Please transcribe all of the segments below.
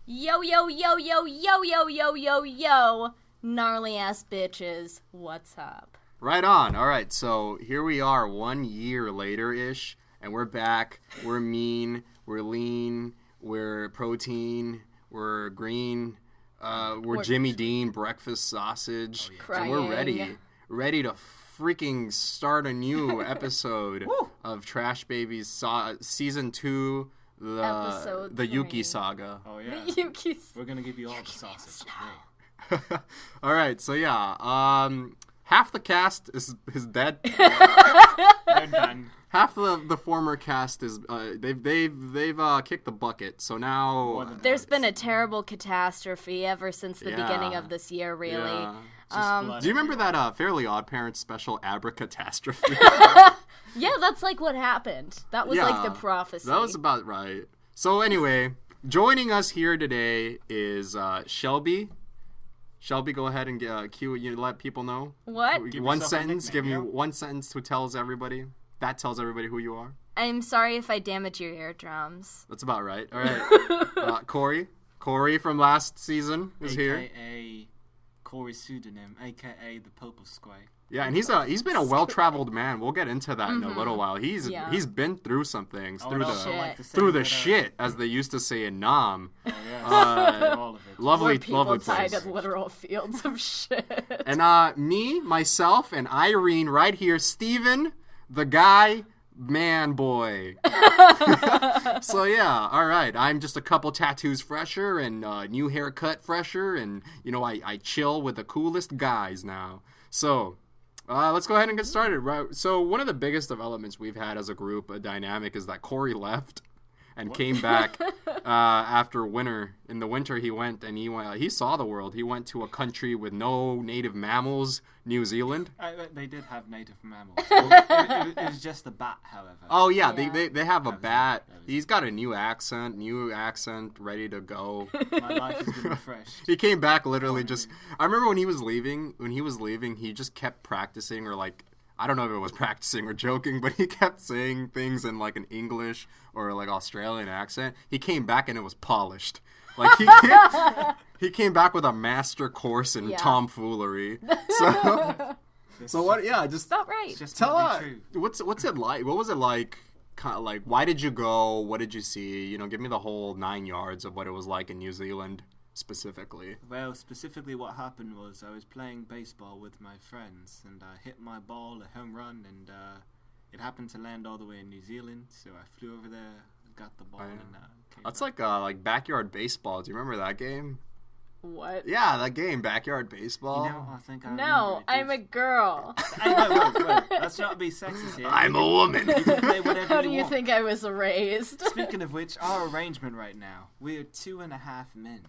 Yo, yo, yo, yo, yo, yo, yo, yo, yo, gnarly ass bitches, what's up? Right on. All right, so here we are 1 year later-ish, and we're back. We're mean, we're lean, we're protein, we're green, we're Jimmy Dean breakfast sausage, and we're ready to freaking start a new episode of Trash Babies Season 2, the Yuki Saga. Oh, yeah. The Yuki. We're going to give you all the sausage today. All right, so yeah, half the cast is dead. They're done. Half the former cast is they've kicked the bucket. So now There's been a terrible catastrophe ever since the beginning of this year, really. Yeah. Do you remember that Fairly Odd Parents special Abracatastrophe? Yeah, that's like what happened. That was like the prophecy. That was about right. So anyway, joining us here today is Shelby. Shelby, go ahead and let people know. What? One sentence. Give me one sentence that tells everybody who you are. I'm sorry if I damage your eardrums. That's about right. All right. Corey from last season is here. A.K.A. Corey Pseudonym, a.k.a. the Pope of Squay. Yeah, and he's been a well-traveled man. We'll get into that in a little while. He's been through some things, through the shit, as they used to say in Nam. Oh, yeah. All of it. Lovely people place. died in literal fields of shit. And me, myself, and Irene right here, Steven, the guy, man boy. So yeah, all right. I'm just a couple tattoos fresher and new haircut fresher, and I chill with the coolest guys now. So let's go ahead and get started. Right. So one of the biggest developments we've had as a group, a dynamic, is that Corey left and came back after winter. In the winter, he went and he saw the world. He went to a country with no native mammals, New Zealand. They did have native mammals. It was just the bat, however. Oh yeah, they have a bat. He's got a new accent, ready to go. My life has been refreshed. He came back literally just. I remember when he was leaving, he just kept practicing, or like, I don't know if it was practicing or joking, but he kept saying things in like an English or like Australian accent. He came back and it was polished. Like he came back with a master course in tomfoolery. So what? Yeah, just Not right. Just tell us true. what's it like? What was it like? Kind of like, why did you go? What did you see? Give me the whole 9 yards of what it was like in New Zealand specifically. Well, specifically what happened was I was playing baseball with my friends, and I hit my ball a home run, and it happened to land all the way in New Zealand, so I flew over there, got the ball, and came That's back. like backyard baseball. Do you remember that game? What? Yeah, that game, backyard baseball. I think I No, remember it. I'm a girl. Wait. Let's not be sexist here. I'm a woman. You can play whatever How do you want. think I was raised? Speaking of which, our arrangement right now, we're 2.5 men.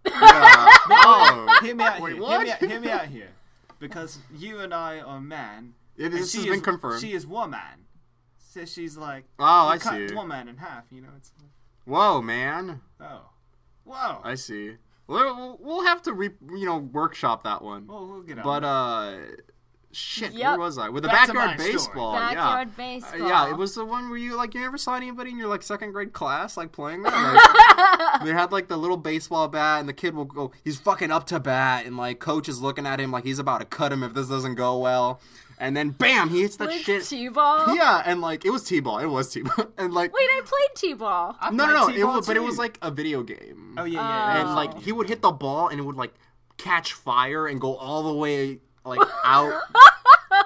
Oh, Hear me out Wait, here. what? Hear me out here. Because you and I are man. Yeah, this and has been confirmed. She is woman. So she's like, Oh, I you cut see. one man in half, It's Whoa, man. whoa. I see. We'll have to workshop that one. We'll get on. But shit, Yep. where was I? With the Back to backyard my story. baseball. Backyard yeah. baseball. Yeah, it was the one where you never saw anybody in your like second grade class like playing that. Like, they had like the little baseball bat, and the kid will go. He's fucking up to bat, and like coach is looking at him like he's about to cut him if this doesn't go well. And then bam, he hits that Like shit. T-ball? Yeah, and like it was T-ball. It was T-ball, and like Wait, I played T-ball. I no, played it T-ball was, but it too. was like a video game. Oh yeah. And like he would hit the ball and it would like catch fire and go all the way like out.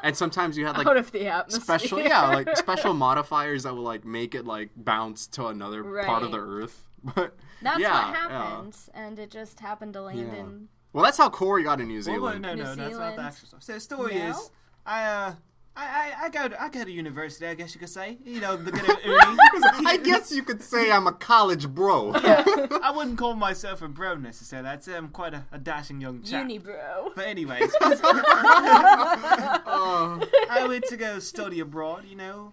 And sometimes you had like Out of the atmosphere. special modifiers that would like make it like bounce to another part of the Right. earth. But That's yeah, what happened, and it just happened to land in... Well, that's how Corey got to New Well, Zealand. no, New that's not Zealand. the actual story. So the story No? is, I go to university, I guess you could say. The good of uni. I guess you could say I'm a college bro. I wouldn't call myself a bro necessarily. I'd say I'm quite a dashing young chap. Unibro. But anyways, I went to go study abroad,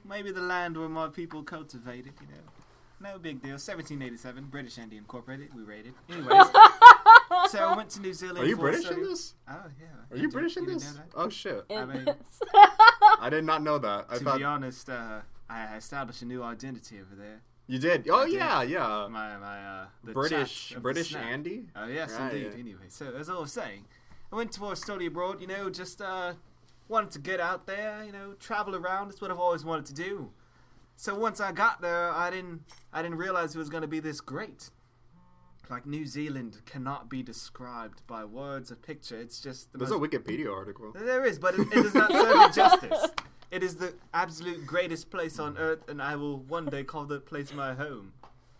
maybe the land where my people cultivated, No big deal. 1787, British India Incorporated, we raided. Anyways, so I went to New Zealand. Are you for British study. in this? Oh, yeah. Are you British in didn't this? know that? Oh shit! I mean, I did not know that. I to thought. be honest, I established a new identity over there. You did? Oh I did. yeah, yeah. The British chat of the British snap. Andy. Oh yes, Right, indeed. yeah. Anyway, so as I was saying, I went for a study abroad. Just wanted to get out there. Travel around. That's what I've always wanted to do. So once I got there, I didn't realize it was going to be this great. Like, New Zealand cannot be described by words or picture. It's just the There's most... a Wikipedia article. There is, but it does not serve it justice. It is the absolute greatest place on earth, and I will one day call that place my home.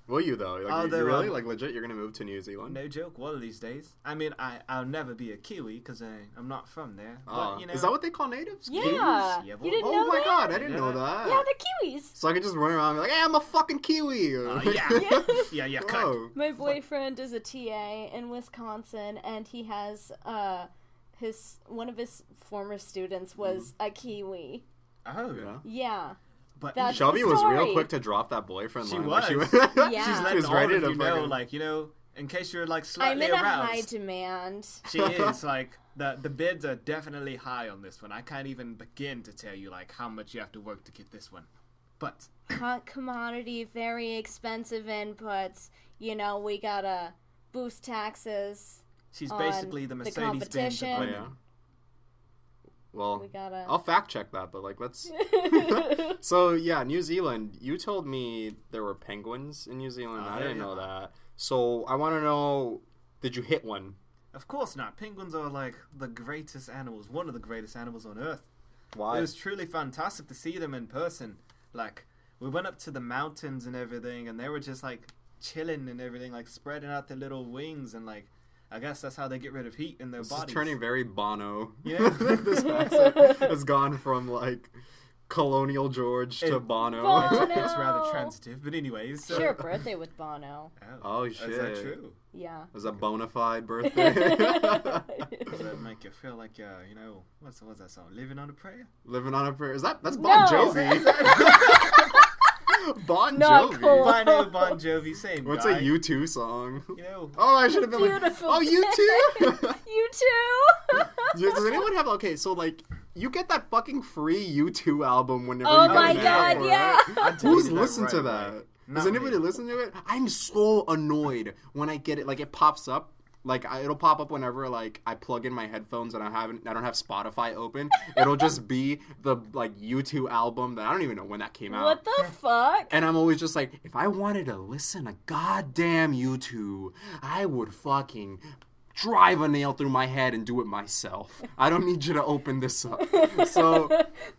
Will you though? Like, Although, you really like legit? You're gonna move to New Zealand? No joke, one of these days. I mean, I'll never be a Kiwi because I'm not from there. Oh, But, is that what they call natives? Yeah. Yeah, You well- didn't Oh know my that? god, I didn't know Yeah. that. Yeah, the Kiwis. So I could just run around and be like, hey, I'm a fucking Kiwi. Yeah, Whoa. My boyfriend is a TA in Wisconsin, and he has one of his former students was a Kiwi. Oh, Yeah. Yeah. but That's- Shelby was real story. quick to drop that boyfriend She line. was. Like, Yeah. she's She letting was all ready of to you know, fucking- like, in case you're like I'm slightly in a high aroused. demand. She is like the bids are definitely high on this one. I can't even begin to tell you like how much you have to work to get this one. But Commodity, very expensive inputs. We gotta boost taxes. she's On basically the the Mercedes Benz of competition. Oh, women. yeah. Well, We gotta. I'll fact check that, but like, let's. So yeah, New Zealand. You told me there were penguins in New Zealand. I didn't know that. So I want to know, did you hit one? Of course not. Penguins are like the greatest animals, one of the greatest animals on earth. Why? It was truly fantastic to see them in person. Like, we went up to the mountains and everything, and they were just like chilling and everything, like spreading out their little wings, and like, I guess that's how they get rid of heat in their This bodies. is turning very Bono. Yeah. This accent has gone from like Colonial George to Bono. Bono. It's rather transitive, but anyways. So... Share a birthday with Bono. Oh, Is that shit. true? Yeah. It was a bona fide birthday. Does that make you feel like what's that song? Living on a prayer? Living on a prayer. That's No. Bon Jovi. Bon Not Jovi. cool. Bon Jovi, same What's guy. a U2 song? Oh, I should have been Beautiful like, oh, U2? You too. Does anyone have, okay, so like, you get that fucking free U2 album whenever Oh you go my to God, Nashville, yeah. right? I'm telling Who's you that listened right to away. that? Not Does anybody me. listen to it? I'm so annoyed when I get it. Like, it pops up. Like, it'll pop up whenever, like, I plug in my headphones and I don't have Spotify open. It'll just be the, like, U2 album that I don't even know when that came out. What the fuck? And I'm always just like, if I wanted to listen to goddamn U2, I would fucking drive a nail through my head and do it myself. I don't need you to open this up. So,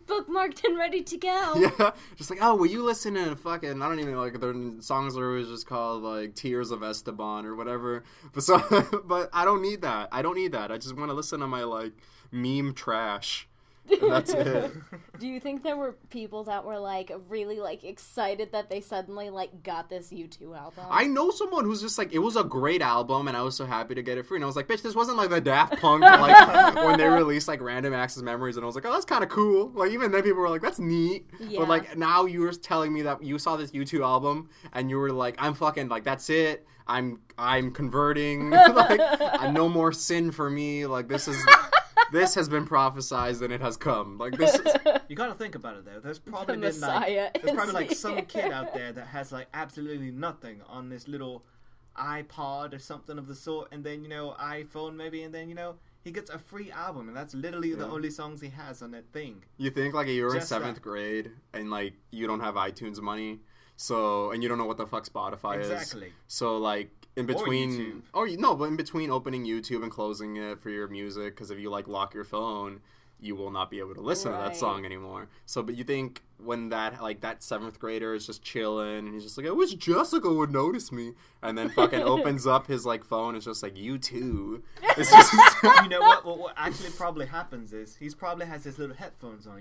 Bookmarked and ready to go. yeah, just like, oh, will you listen to fucking, I don't even know, like, their songs are always just called, like, Tears of Esteban or whatever. But I don't need that. I just want to listen to my, like, meme trash. And that's it. Do you think there were people that were like really like excited that they suddenly like got this U2 album? I know someone who's just like, it was a great album, and I was so happy to get it free. And I was like, bitch, this wasn't like the Daft Punk, like, when they released, like, Random Access Memories. And I was like, oh, that's kind of cool. Like, even then people were like, that's neat. Yeah. But, like, now you were telling me that you saw this U2 album, and you were like, I'm fucking, like, that's it. I'm converting. Like, no more sin for me. Like, this has been prophesized and it has come. Like, this is... You gotta think about it though. There's probably The been like Messiah there's probably is like some here. kid out there that has like absolutely nothing on this little iPod or something of the sort, and then iPhone maybe, and then he gets a free album, and that's literally the only songs he has on that thing. You think, like, you were in Just 7th that. grade, and, like, you don't have iTunes money, so, and you don't know what the fuck Spotify is. Exactly. So, like, in YouTube. between... but in between opening YouTube and closing it for your music, because if you, like, lock your phone, you will not be able to listen to that Right. song anymore. So, but you think when that 7th grader is just chilling, and he's just like, I wish Jessica would notice me, and then fucking opens up his, like, phone, it's just like, you too. It's just... You know what? What actually probably happens is he's probably has his little headphones on,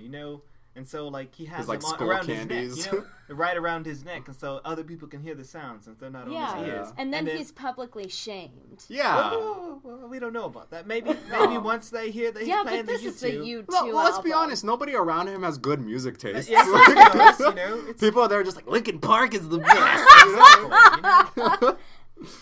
and so like he has His, like, them on, skull around candies. his neck, right around his neck, and so other people can hear the sound since they're not on Yeah. his ears. And then he's publicly shamed. yeah. Well, we don't know about that. Maybe No. once they hear that he's Yeah, playing but this is the the YouTube. U2 Well, let's be album. honest. Nobody around him has good music taste. Yes, of course, it's People are there just like, Linkin Park is the best. simple,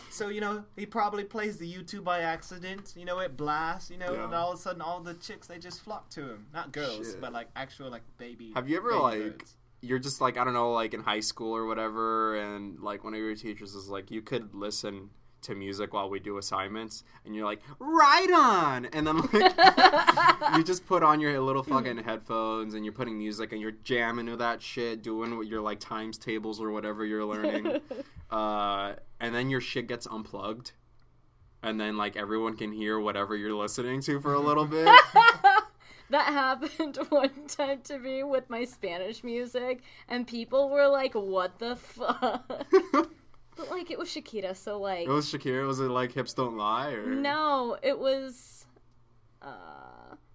So, he probably plays the YouTube by accident, it blasts, and all of a sudden all the chicks, they just flock to him. Not girls, Shit. but like actual like baby. Have you ever baby like birds. you're just like, I don't know, like in high school or whatever, and like one of your teachers is like, you could listen to music while we do assignments, and you're like, right on, and then like you just put on your little fucking headphones and you're putting music and you're jamming to that shit, doing what your like times tables or whatever you're learning, and then your shit gets unplugged, and then like everyone can hear whatever you're listening to for a little bit. That happened one time to me with my Spanish music, and people were like, what the fuck? But, like, it was Shakira, so, like... It was Shakira? Was it, like, Hips Don't Lie? Or... No, it was,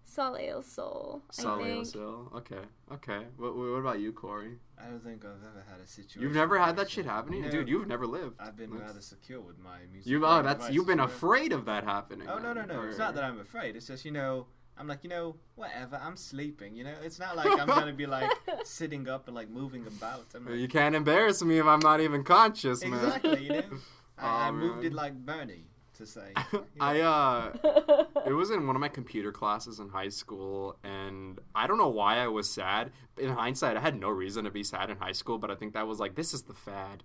Sale El Sol, Sale I El think. Sol? Okay. What about you, Corey? I don't think I've ever had a situation. You've never had that like shit happening? No. Dude, you've never lived. I've been rather secure with my music. You've been afraid of that happening. Oh, no. Or... It's not that I'm afraid. It's just, I'm like, whatever, I'm sleeping, It's not like I'm going to be, like, sitting up and, like, moving about. I'm like, You can't embarrass me if I'm not even conscious, man. Exactly, I moved it like Bernie, to say. It was in one of my computer classes in high school, and I don't know why I was sad. In hindsight, I had no reason to be sad in high school, but I think that was like, this is the fad.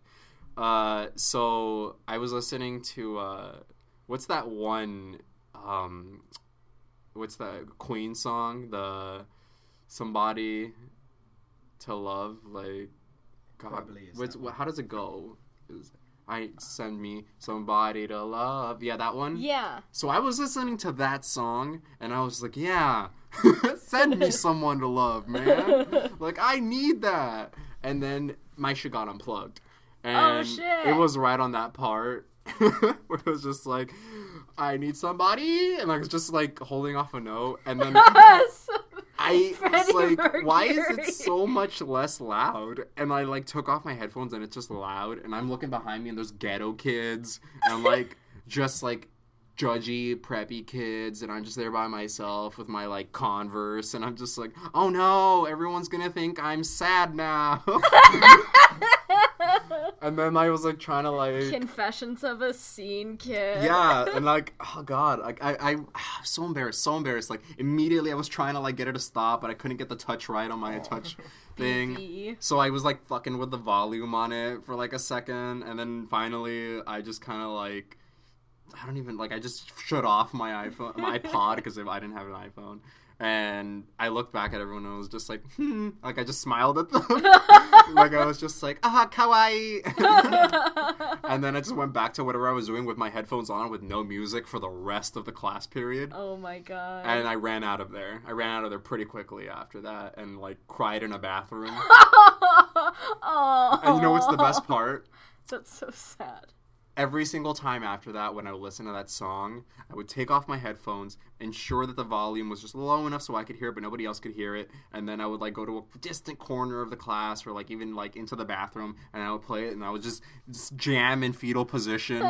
So I was listening to, what's that one, what's that Queen song? The Somebody to Love, like, God, Probably is how does it go? I send me somebody to love. Yeah, that one? Yeah. So I was listening to that song, and I was like, yeah, send me someone to love, man. Like, I need that. And then my shit got unplugged. And shit. It was right on that part where it was just like, I need somebody, and I was just like holding off a note, and then I was like, why is it so much less loud? And I like took off my headphones, and it's just loud, and I'm looking behind me, and there's ghetto kids, and like just like judgy preppy kids, and I'm just there by myself with my like Converse, and I'm just like, oh no, everyone's gonna think I'm sad now. And then I was like trying to like Confessions of a Scene Kid. Yeah, and like, oh god, like I'm so embarrassed. Like immediately I was trying to like get her to stop, but I couldn't get the touch right on my touch thing. BB. So I was like fucking with the volume on it for like a second, and then finally I just kind of like, I just shut off my iPod because I didn't have an iPhone. And I looked back at everyone and I was just like, like I just smiled at them. Like I was just like, kawaii. And then I just went back to whatever I was doing with my headphones on with no music for the rest of the class period. Oh my god. And I ran out of there. Pretty quickly after that and like cried in a bathroom. Oh. And you know what's the best part? That's so sad. Every single time after that, when I would listen to that song, I would take off my headphones, ensure that the volume was just low enough so I could hear it, but nobody else could hear it, and then I would like go to a distant corner of the class or like even like into the bathroom, and I would play it, and I would just jam in fetal position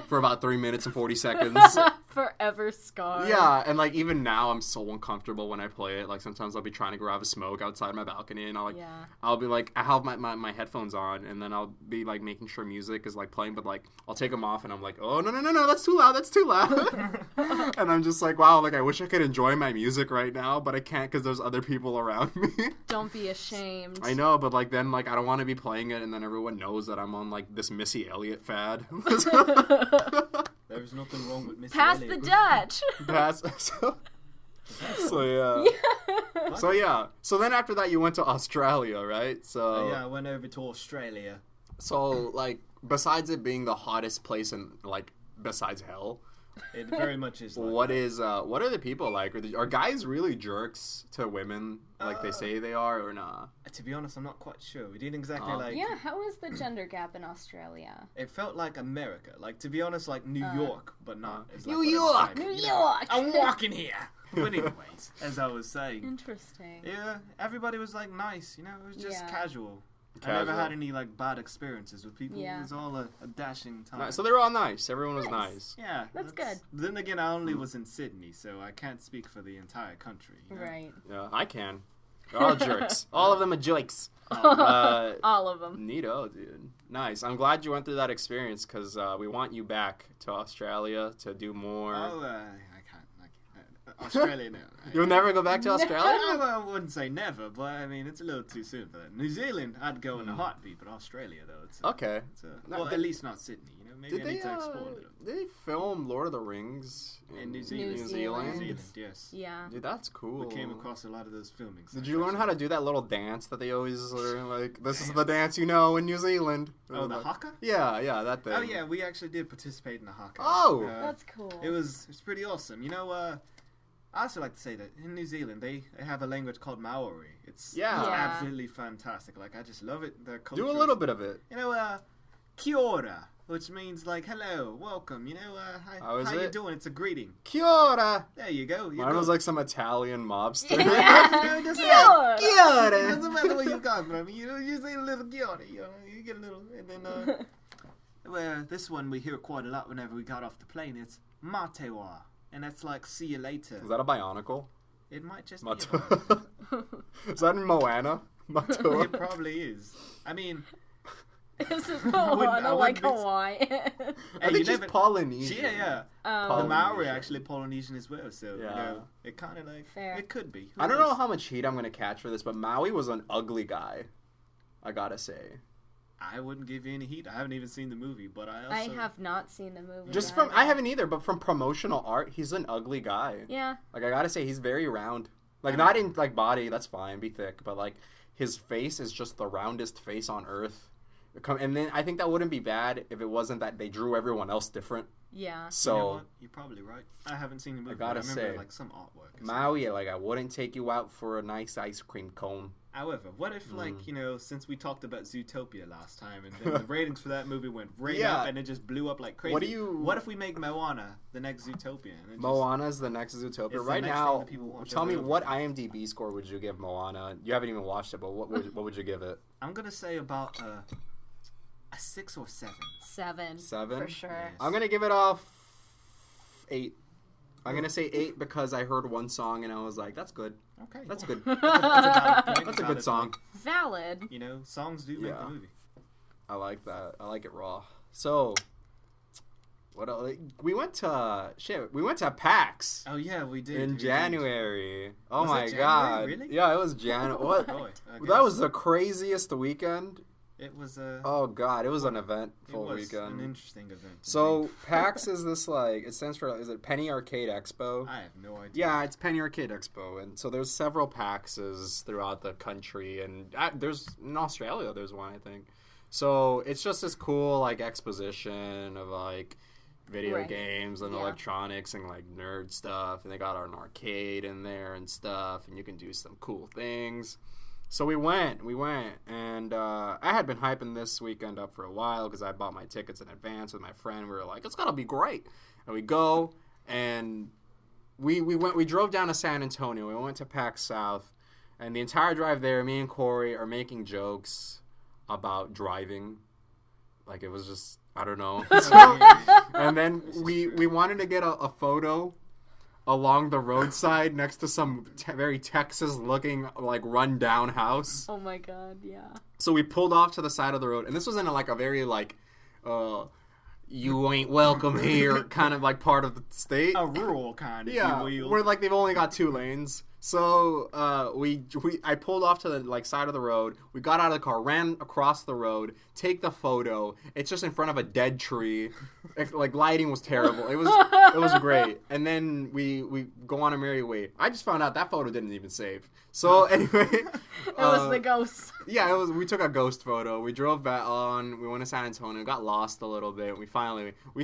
for about 3 minutes and 40 seconds. Forever scarred. Yeah, and like even now I'm so uncomfortable when I play it. Like sometimes I'll be trying to grab a smoke outside my balcony, and I'll be like, I have my headphones on, and then I'll be like making sure music is like playing, but like I'll take them off, and I'm like, oh no, that's too loud. And I'm just like, wow, like I wish I could enjoy my music right now, but I can't because there's other people around me. Don't be ashamed. I know, but like then like I don't want to be playing it, and then everyone knows that I'm on like this Missy Elliott fad. There's nothing wrong with Missy Pass Elliott. the Dutch. So yeah. So then after that you went to Australia, right? So yeah, I went over to Australia. So like besides it being the hottest place in like besides hell, it very much is. Like what are the people like? Are guys really jerks to women like they say they are, or nah? To be honest, I'm not quite sure. We didn't exactly like. Yeah, how is the gender gap in Australia? It felt like America, like to be honest, like New York, but not. It's like New York! New York! I'm walking here. But anyways, as I was saying, Interesting. yeah, everybody was like nice. It was just Yeah. casual. I never had any like bad experiences with people. Yeah. It was all a dashing time. Nice. So they were all nice. Everyone was nice. Yeah, That's good. Then again, I only was in Sydney, so I can't speak for the entire country. Right. Yeah, I can. They're all jerks. All of them are jerks. All of them. Neato, dude. Nice. I'm glad you went through that experience because we want you back to Australia to do more. Oh, I can't. Australia, no. You'll never go back to Australia? I wouldn't say never, but I mean, it's a little too soon for that. New Zealand, I'd go in a heartbeat, but Australia, though, it's Okay. well, at least not Sydney. You know, maybe I need to explore a little. Did they film Lord of the Rings In New Zealand. New Zealand. New Zealand, yes. Yeah. Dude, that's cool. We came across a lot of those filmings. Did you learn how to do that little dance that they always learn? Like, this is the dance you know in New Zealand. Oh, the haka? Yeah, that thing. Oh, yeah, we actually did participate in the haka. Oh! That's cool. It was pretty awesome. You know, I also like to say that in New Zealand, they have a language called Maori. It's Yeah. absolutely fantastic. Like, I just love it. Their culture. Do a little bit of it. You know, kia ora, which means, like, hello, welcome. You know, How is you it? doing? It's a greeting. Kia ora! There you go. Mine was like some Italian mobster. Yeah, it doesn't Kia ora. Kia ora! It doesn't matter where you come from. You say a little kia ora, you get a little, and then, well, this one we hear quite a lot whenever we got off the plane. It's matewa, and that's like see you later. Is that a Bionicle? It might just be. Matua. Is that in Moana? Matua? It probably is. I mean, Is it I Moana like wouldn't be- Hawaii? I think she's Polynesian. Yeah. The Oh, Maori are actually Polynesian as well, so Yeah. you know, it kind of like Fair. it could be. Who I don't know knows? how much heat I'm gonna catch for this, but Maui was an ugly guy. I gotta say. I wouldn't give you any heat. I haven't even seen the movie, but I also I have not seen the movie. Just from either. I haven't either, but from promotional art, he's an ugly guy. Yeah. Like I gotta say, he's very round. Like not in like body, that's fine, be thick, but like his face is just the roundest face on earth. And then I think that wouldn't be bad if it wasn't that they drew everyone else different. Yeah. So You know what? You're probably right. I haven't seen the movie. gotta but I remember say, like some artwork. or something. Maui, like I wouldn't take you out for a nice ice cream cone. However, what if Mm. like, you know, since we talked about Zootopia last time and then the ratings for that movie went right Yeah. up and it just blew up like crazy. What if we make Moana the next Zootopia? And it Moana's the next Zootopia. It's the Right next now, thing that people watch tell me over and what over. IMDb score would you give Moana? You haven't even watched it, but what would you give it? I'm gonna say about a 6 or 7. 7. 7? For sure. Yes. I'm gonna give it a 8. I'm gonna say 8 because I heard one song and I was like, "That's good. Okay, That's well, good. That's a valid point, That's a valid good song." point. Valid. You know, songs do make Yeah. the movie. I like that. I like it raw. So, what else? We went to PAX Oh yeah, we did. in we did. January. Oh Was it my January? god! Really? Yeah, it was January. What? Boy, I That guess. was the craziest weekend. It was a. Oh god, it was an eventful it was weekend. an interesting event. So indeed. PAX is this like it stands for is it Penny Arcade Expo? I have no idea. Yeah, it's Penny Arcade Expo, and so there's several PAXs throughout the country, and there's in Australia there's one I think. So it's just this cool like exposition of like video Right. games and Yeah. electronics and like nerd stuff, and they got an arcade in there and stuff, and you can do some cool things. So we went, and I had been hyping this weekend up for a while because I bought my tickets in advance with my friend. We were like, it's gonna be great, and we go, and we drove down to San Antonio. We went to PAX South, and the entire drive there, me and Corey are making jokes about driving, like it was just I don't know. And then we wanted to get a photo along the roadside next to some very Texas-looking, like, run-down house. Oh my god, yeah. So we pulled off to the side of the road, and this was in, like, a very, like, you ain't welcome here kind of, like, part of the state. A rural kind, if Yeah, you will. where, like, they've only got 2 lanes. So I pulled off to the like side of the road. We got out of the car, ran across the road, take the photo. It's just in front of a dead tree. Like lighting was terrible. It was great. And then we go on a merry way. I just found out that photo didn't even save. So anyway, It was the ghost. yeah, it was. We took a ghost photo. We drove back on. We went to San Antonio. Got lost a little bit. We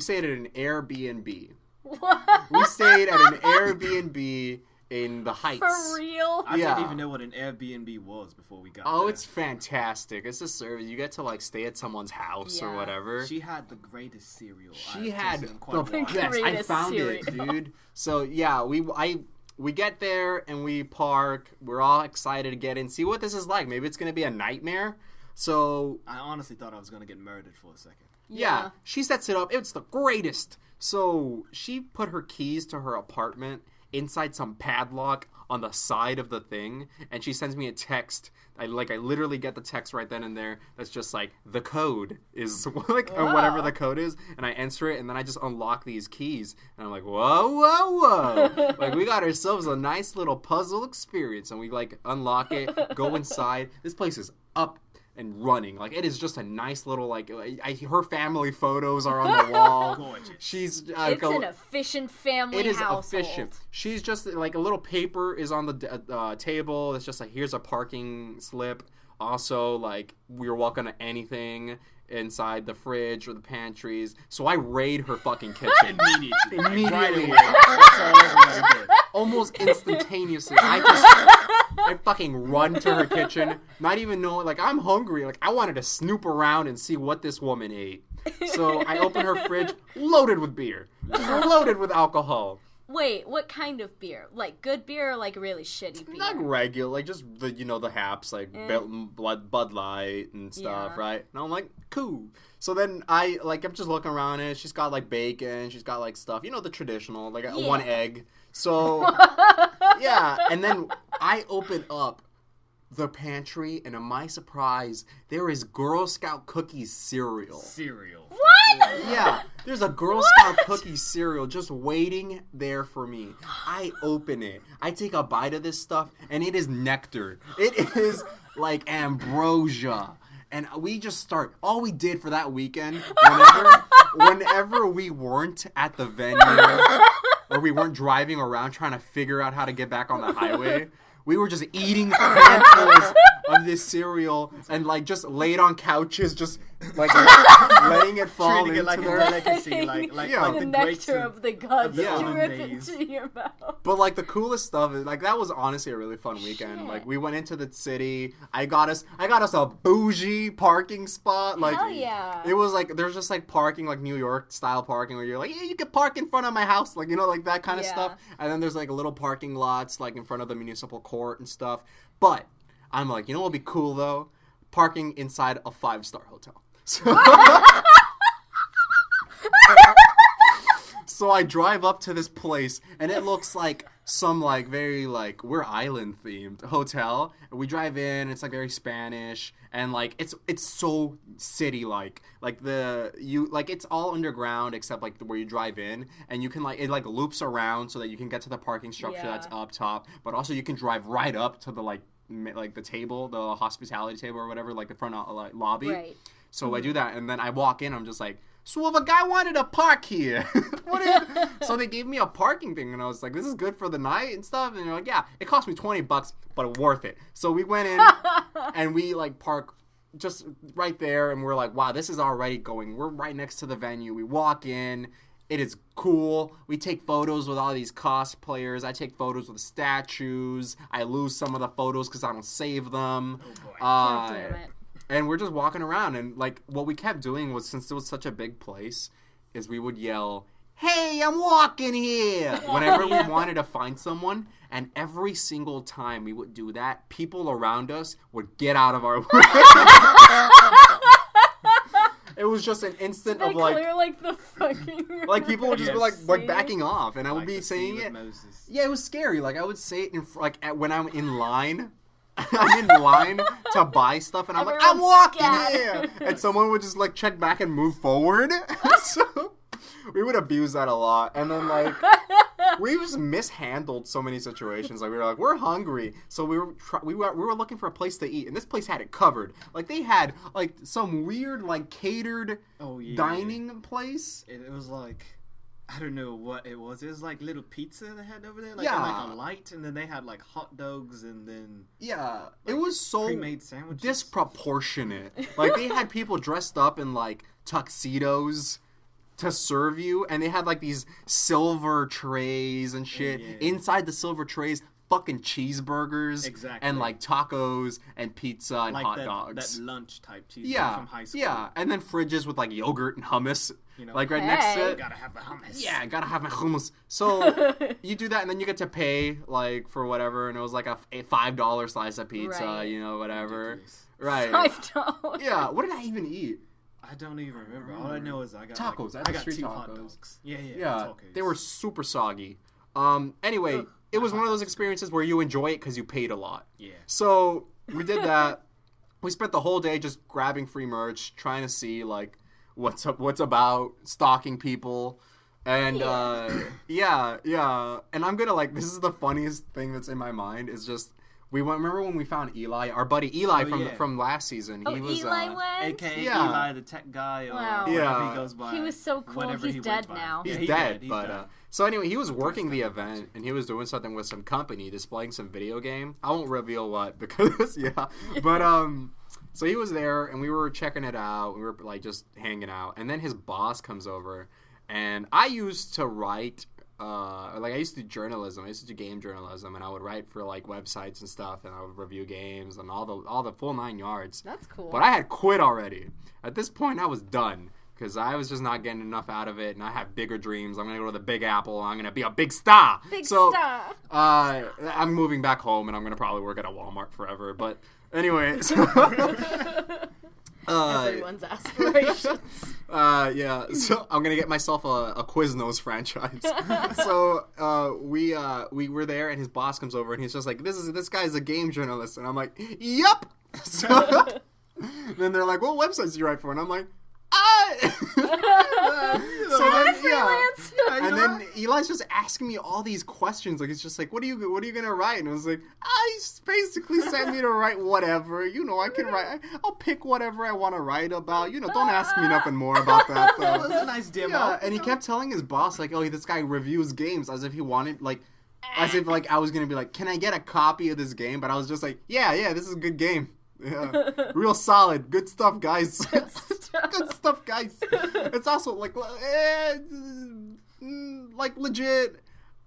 stayed at an Airbnb. What? We stayed at an Airbnb in the Heights. For real? I Yeah. didn't even know what an Airbnb was before we got Oh, there. it's fantastic. It's a service. You get to like stay at someone's house or Yeah. whatever. She had the greatest cereal. She I've had tasted in quite a the while. best. I Greatest found it, cereal. dude. So yeah, we get there and we park. We're all excited to get in, see what this is like. Maybe it's gonna be a nightmare. So I honestly thought I was gonna get murdered for a second. yeah, she sets it up. It's the greatest. So she put her keys to her apartment inside some padlock on the side of the thing, and she sends me a text. I literally get the text right then and there. That's just like the code is like or whatever the code is, and I enter it, and then I just unlock these keys, and I'm like, whoa, like we got ourselves a nice little puzzle experience, and we like unlock it, go inside. This place is up and running. Like, it is just a nice little, like, her family photos are on the wall. Gorgeous. She's it's an efficient family It is household. efficient. She's just, like, a little paper is on the table. It's just like, here's a parking slip. Also, like, we were walking to anything inside the fridge or the pantries. So I raid her fucking kitchen. Immediately. Right away. That's all everybody did. Almost instantaneously. I fucking run to her kitchen, not even knowing, like, I'm hungry. Like, I wanted to snoop around and see what this woman ate. So I open her fridge, loaded with beer. Just loaded with alcohol. Wait, what kind of beer? Like good beer or like really shitty beer? Not regular, like just the haps, like Bud Light and stuff, right? And I'm like, cool. So then I'm just looking around it. She's got like bacon, she's got like stuff, the traditional, like one egg. So yeah, and then I open up the pantry, and to my surprise, there is Girl Scout cookies cereal. What? Yeah, there's a Girl Scout cookie cereal just waiting there for me. I open it. I take a bite of this stuff, and it is nectar. It is like ambrosia. And we just start. All we did for that weekend, whenever we weren't at the venue, or we weren't driving around trying to figure out how to get back on the highway, we were just eating handfuls of this cereal and like just laid on couches, just like letting it fall Treating into it like their... a delicacy, like the nectar of the gods. Yeah. You rip it to your mouth. But like the coolest stuff is like that was honestly a really fun weekend. Shit. Like we went into the city. I got us a bougie parking spot. Like Hell yeah. It was like there's just like parking, like New York style parking where you're like, yeah, you can park in front of my house, like like that kind of Yeah. stuff. And then there's like little parking lots like in front of the municipal court and stuff. But I'm like, what would be cool though? Parking inside a 5-star hotel. So I drive up to this place, and it looks like some, like, very, like, we're island-themed hotel. And we drive in, it's, like, very Spanish, and, like, it's so city-like. Like, it's all underground except, like, where you drive in, and you can, like, it, like, loops around so that you can get to the parking structure that's up top, but also you can drive right up to the, like the table, the hospitality table or whatever, like, the front lobby. Right. So I do that, and then I walk in, I'm just like, so if a guy wanted to park here, so they gave me a parking thing, and I was like, this is good for the night and stuff, and they're like, yeah, it cost me $20, but worth it. So we went in, and we, like, park just right there, and we're like, wow, this is already going, we're right next to the venue, we walk in, it is cool, we take photos with all these cosplayers, I take photos with statues, I lose some of the photos because I don't save them. Oh boy. God damn it. And we're just walking around, and, like, what we kept doing was, since it was such a big place, is we would yell, hey, I'm walking here, whenever we wanted to find someone, and every single time we would do that, people around us would get out of our way. It was just an instant They of, like... clear, like, the fucking... Like, people would just be, Yes. like backing off, and I would Like be the saying sea it. with Moses. Yeah, it was scary. Like, I would say it when I'm in line... I'm in line to buy stuff, and I'm like, I'm Everyone's walking scattered. here! And someone would just, like, check back and move forward. So, we would abuse that a lot. And then, like, we just mishandled so many situations. Like, we were like, we're hungry. So we were looking for a place to eat, and this place had it covered. Like, they had, like, some weird, like, catered dining place. It was like, I don't know what it was. It was like little pizza they had over there, like, Yeah. and like a light, and then they had like hot dogs, and then Yeah, it was so pre-made sandwiches. disproportionate. Like, they had people dressed up in, like, tuxedos to serve you, and they had, like, these silver trays and shit. Yeah. Inside the silver trays, fucking cheeseburgers. Exactly. And, like, tacos and pizza and like hot that, dogs. that lunch type cheese Yeah, from high school. yeah. And then fridges with, like, yogurt and hummus. Like, right Hey. next to You it. gotta have the hummus. Yeah, gotta have my hummus. So you do that, and then you get to pay, like, for whatever, and it was like a $5 slice of pizza, Right. whatever. Ridiculous. Right. $5. Yeah. What did I even eat? I don't even remember. All I know is I got Tacos. I Like, had I got street 2 hot tacos. dogs. Yeah. Yeah, tacos. they were super soggy. Anyway, it was one of those experiences where you enjoy it because you paid a lot. Yeah. So we did that. We spent the whole day just grabbing free merch, trying to see like what's about, stalking people. And yeah. And I'm gonna like, this is the funniest thing that's in my mind is just remember when we found Eli, our buddy Eli from last season. Oh, he was Eli went? AKA Yeah. Eli, the tech guy, or Wow. whatever Yeah. he goes by. He was so cool. whatever He's he dead went by. now. Yeah, He's dead, He's but dead. so anyway, he was working the event and he was doing something with some company, displaying some video game. I won't reveal what because but so he was there and we were checking it out. We were like just hanging out, and then his boss comes over, and I used to write. I used to do journalism. I used to do game journalism, and I would write for like websites and stuff, and I would review games and all the full 9 yards. That's cool. But I had quit already. At this point, I was done because I was just not getting enough out of it, and I have bigger dreams. I'm gonna go to the Big Apple. I'm gonna be a big star. Big star. I'm moving back home, and I'm gonna probably work at a Walmart forever. But anyway, so, Everyone's aspirations. yeah. So I'm gonna get myself a Quiznos franchise. So we were there, and his boss comes over, and he's just like, "This guy's a game journalist," and I'm like, "Yup." So then they're like, "What websites do you write for?" And I'm like, so then, freelance. and then Eli's just asking me all these questions. Like, it's just like, what are you gonna write? And I was like, he just basically sent me to write whatever. You know, I can write. I'll pick whatever I want to write about. You know, don't ask me nothing more about that. That was Though. a nice demo. Yeah, and he kept telling his boss like, "Oh, this guy reviews games," as if he wanted like. As if like I was gonna be like, "Can I get a copy of this game?" But I was just like, "Yeah, this is a good game. Yeah, real solid, good stuff, guys. Good stuff, guys." It's also like legit.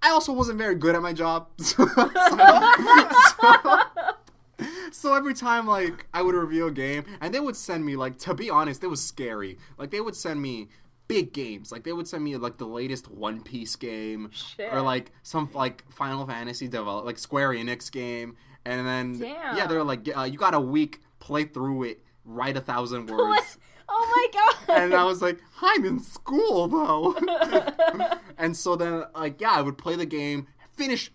I also wasn't very good at my job, so every time like I would review a game, and they would send me like, to be honest, it was scary. Like they would send me big games. Like they would send me like the latest One Piece game, Shit. or like some like Final Fantasy like Square Enix game, and then Damn. they're like, you got a week, play through it, write 1,000 words. What? Oh my god. And I was like, I'm in school though. And so then like I would play the game, finish.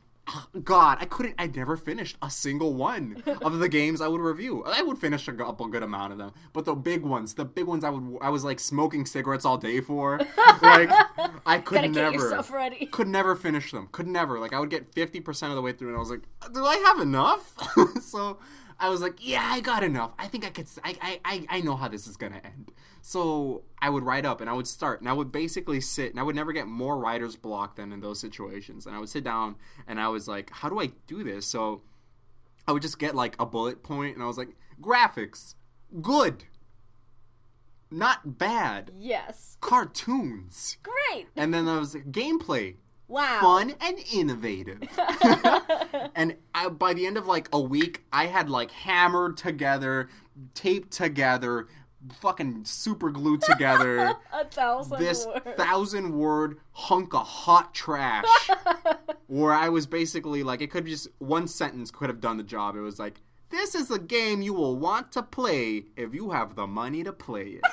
God, I never finished a single one of the games I would review. I would finish a good amount of them, but the big ones I was like smoking cigarettes all day for. Like I could Gotta get never, yourself ready. could never finish them. Could never. Like I would get 50% of the way through, and I was like, do I have enough? So I was like, yeah, I got enough. I think I could. I know how this is gonna end. So I would write up, and I would start, and I would basically sit, and I would never get more writer's block than in those situations. And I would sit down, and I was like, how do I do this? So I would just get like a bullet point, and I was like, graphics, good, not bad, Yes. cartoons, Great. and then there was gameplay. Wow. Fun and innovative. And by the end of like a week, I had like hammered together, taped together, fucking super glued together 1,000 this words. 1,000-word hunk of hot trash. Where I was basically like, it could just, one sentence could have done the job. It was like, this is a game you will want to play if you have the money to play it.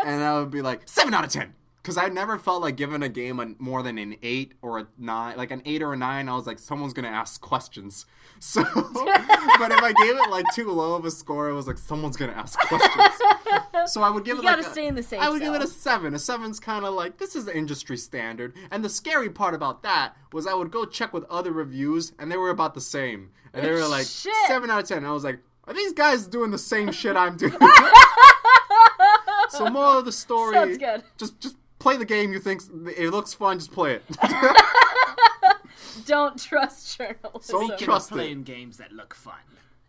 And I would be like, 7 out of 10. Because I never felt like giving a game more than an 8 or a 9. Like an 8 or a 9, I was like, someone's going to ask questions. So, but if I gave it like too low of a score, it was like, someone's going to ask questions. So I would give You it like gotta stay in the safe I would give it a zone. 7. A 7's kind of like, this is the industry standard. And the scary part about that was I would go check with other reviews, and they were about the same. And they were like, Shit. 7 out of 10. And I was like, are these guys doing the same shit I'm doing? So moral of the story, Sounds good. Just play the game you think it looks fun, just play it. Don't trust journalism. Don't Speaking trust of it. playing games that look fun,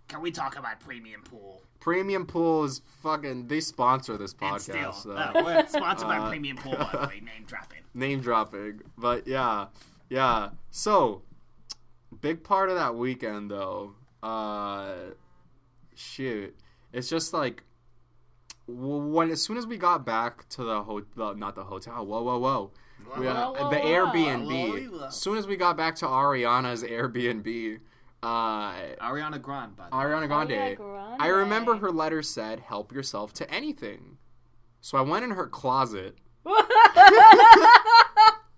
can we talk about Premium Pool? Premium Pool is fucking, they sponsor this And podcast. still, So. we're sponsored by Premium Pool, by the way. Name dropping. Name dropping. But yeah. So, big part of that weekend though, shoot. It's just like, as soon as we got back to not the hotel, whoa. Whoa, The Airbnb. whoa. As soon as we got back to Ariana's Airbnb, Ariana Grande, by the way. Ariana Grande. Ariana Grande. I remember her letter said, help yourself to anything. So I went in her closet.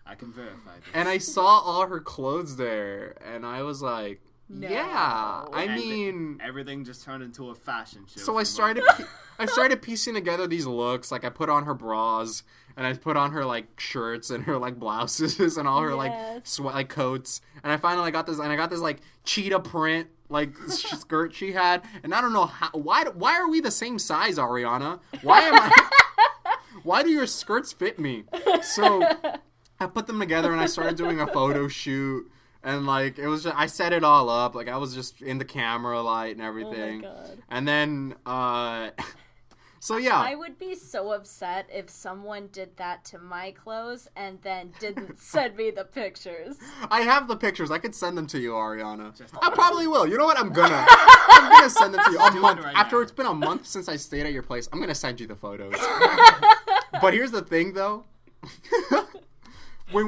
I can verify this. And I saw all her clothes there, and I was like, No. yeah. I And mean, everything just turned into a fashion show. so I started piecing together these looks. Like I put on her bras, and I put on her like shirts and her like blouses and all her like Yes. like coats. And I finally got this, and I got this like cheetah print like skirt she had. And I don't know how. Why are we the same size, Ariana? Why am I? Why do your skirts fit me? So I put them together, and I started doing a photo shoot. And, like, it was just, I set it all up. Like, I was just in the camera light and everything. Oh my God. And then, so yeah. I would be so upset if someone did that to my clothes and then didn't send me the pictures. I have the pictures. I could send them to you, Ariana. Just- I probably will. You know what? I'm gonna send them to you. A Do it month. right After now. it's been a month since I stayed at your place, I'm gonna send you the photos. But here's the thing, though.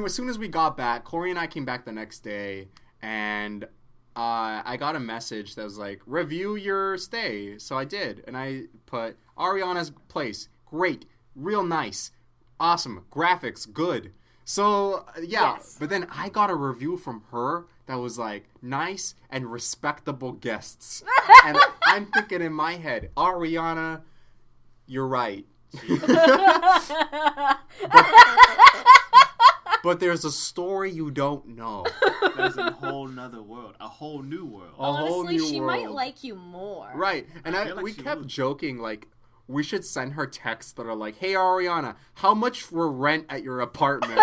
As soon as we got back, Corey and I came back the next day, and I got a message that was like, review your stay. So I did, and I put Ariana's place, great, real nice, awesome, graphics, good. So, yeah, Yes. but then I got a review from her that was like, nice and respectable guests. And I'm thinking in my head, Ariana, you're right. But there's a story you don't know. There's a whole nother world, a whole new world. A whole Honestly, new she might world. like you more. Right. And I feel like we she kept would. joking, like, we should send her texts that are like, hey, Ariana, how much for rent at your apartment?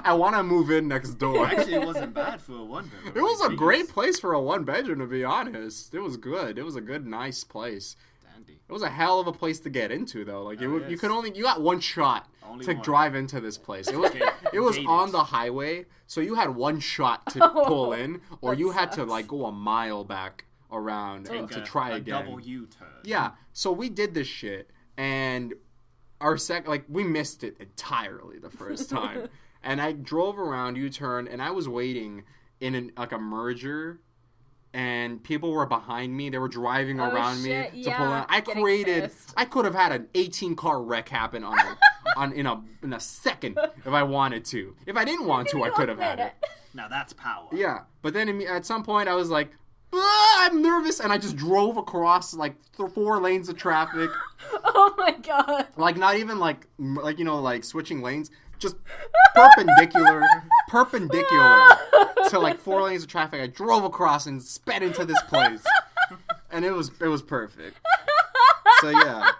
I want to move in next door. Actually, it wasn't bad for a one-bedroom. It was a Jeez. great place for a one-bedroom, to be honest. It was good. It was a good, nice place. Dandy. It was a hell of a place to get into, though. Like, Oh, you yes. could only, you got one shot Only to one. drive into this place. It was, Gated. it was Gated. on the highway, so you had one shot to pull in, or that you had to, sucks. like, go a mile back around and Take to a- try a again. double U-turn. Yeah, so we did this shit, and we missed it entirely the first time. And I drove around U-turn, and I was waiting in a merger, and people were behind me. They were driving Oh, around shit, me to pull yeah, in. I getting pissed. I could have had an 18-car wreck happen in a second if I wanted to. If I didn't want to, I could have had it. Now that's power. Yeah, but then at some point I was like, "Ah, I'm nervous," and I just drove across like 4 lanes of traffic, Oh my God. like not even like switching lanes, just perpendicular to like 4 lanes of traffic. I drove across and sped into this place, and it was perfect. So yeah,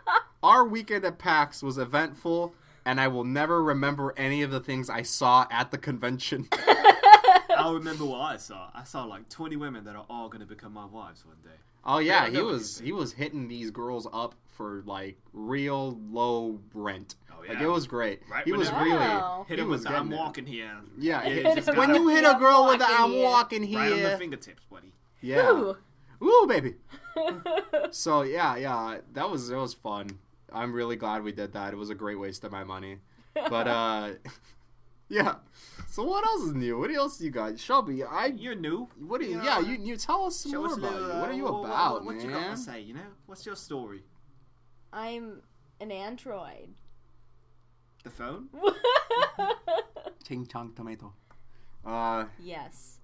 our weekend at PAX was eventful, and I will never remember any of the things I saw at the convention. I'll remember what I saw. I saw like 20 women that are all going to become my wives one day. Oh yeah, I he know what was you hitting these girls up for like real low rent. Oh, Like yeah. it was great. Right he when was it- really Wow. Hit he him was with the I'm getting it. walking here. Yeah, Yeah, just when got you it. hit a girl with the Walking I'm here. walking Right on the here. fingertips, buddy. Yeah. Ooh. Ooh, baby. So yeah, it was fun. I'm really glad we did that. It was a great waste of my money. But yeah. So what else is new? What else you got? Shelby, You're new. what do you Yeah. you tell us some Show more us a about little, you. What are you what about, what man? you got to say, you know? What's your story? I'm an android. The phone? Ching chong tomato. Yes.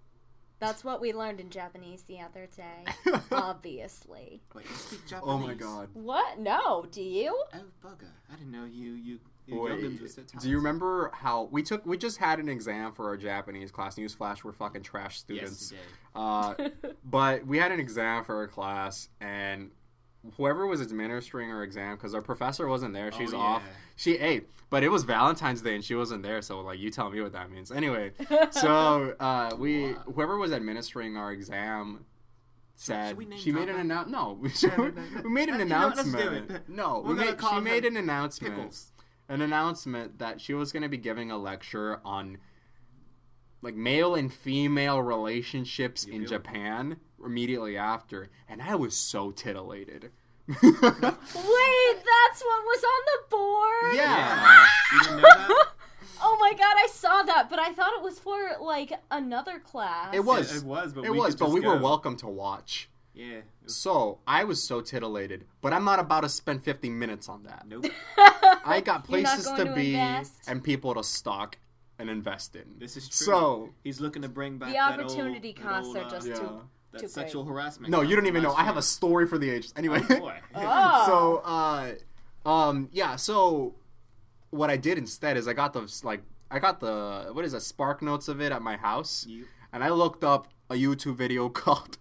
That's what we learned in Japanese the other day. Obviously. Wait, you speak Japanese? Oh my god. What? No. Do you? Oh, bugger. I didn't know your Wait, youngins were so talented. do you remember how we just had an exam for our Japanese class? Newsflash, we're fucking trash students. Yes, you did. But we had an exam for our class, and whoever was administering our exam, because our professor wasn't there, she's Oh, off. yeah. But it was Valentine's Day and she wasn't there, so like you tell me what that means. Anyway, so whoever was administering our exam said Should we name she made drop an that? announcement. No, we made an You know what, let's do announcement. it. No, We're gonna call she made him an announcement. Pickles. An announcement that she was going to be giving a lecture on like male and female relationships in feel- Japan immediately after, and I was so titillated. Wait, that's what was on the board? Yeah. You didn't know that? Oh my god, I saw that, but I thought it was for, like, another class. It was. It was, but It we was, could but just we were go. welcome to watch. Yeah. So I was so titillated, but I'm not about to spend 50 minutes on that. Nope. I got You're not places going to to be invest? and people to stalk. and invest in. This is true. So he's looking to bring back The that opportunity old, costs that are old, just too that sexual great. harassment. no, count you don't from even know. last I have year. a story for the ages. Anyway. Oh, boy. Oh. So, yeah. So, what I did instead is I got the what is that, Spark Notes of it at my house, and I looked up a YouTube video called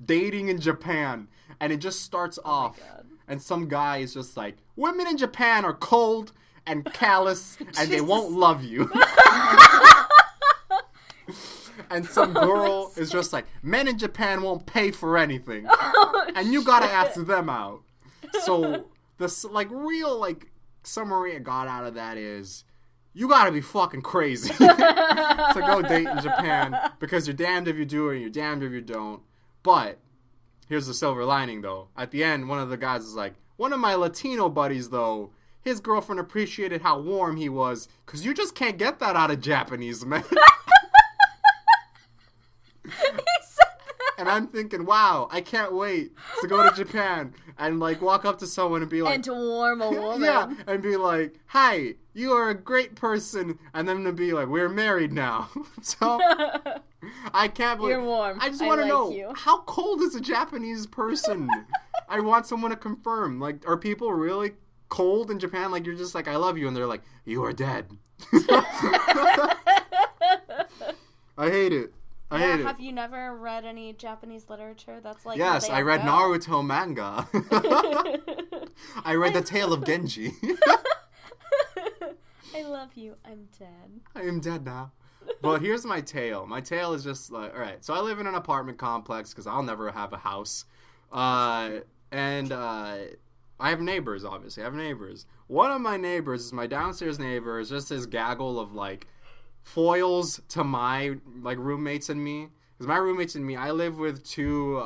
"Dating in Japan," and it just starts off, and some guy is just like, "Women in Japan are cold and callous, and they won't love you." And some girl is just like, "Men in Japan won't pay for anything, and you gotta ask them out." So the real summary I got out of that is, you gotta be fucking crazy to go date in Japan, because you're damned if you do and you're damned if you don't. But here's the silver lining, though. At the end, one of the guys is like, "One of my Latino buddies, though, his girlfriend appreciated how warm he was, because you just can't get that out of Japanese men." And I'm thinking, wow, I can't wait to go to Japan and walk up to someone and be like, And to warm a woman. yeah, and be like, "Hi, you are a great person," and them to be like, "We're married now." So I can't believe You're warm. I just I want to like know, you. how cold is a Japanese person? I want someone to confirm. Are people really cold in Japan? You're just like, "I love you," and they're like, "You are dead." I hate it. I hate it. Have you never read any Japanese literature that's like? Yes, I read Naruto manga. I read The Tale of Genji. I love you. I'm dead. I am dead now. But here's my tale. My tale is just alright, so I live in an apartment complex because I'll never have a house. And I have neighbors, obviously. I have neighbors. One of my neighbors is my downstairs neighbor, is just this gaggle of foils to my roommates and me. Because my roommates and me, I live with two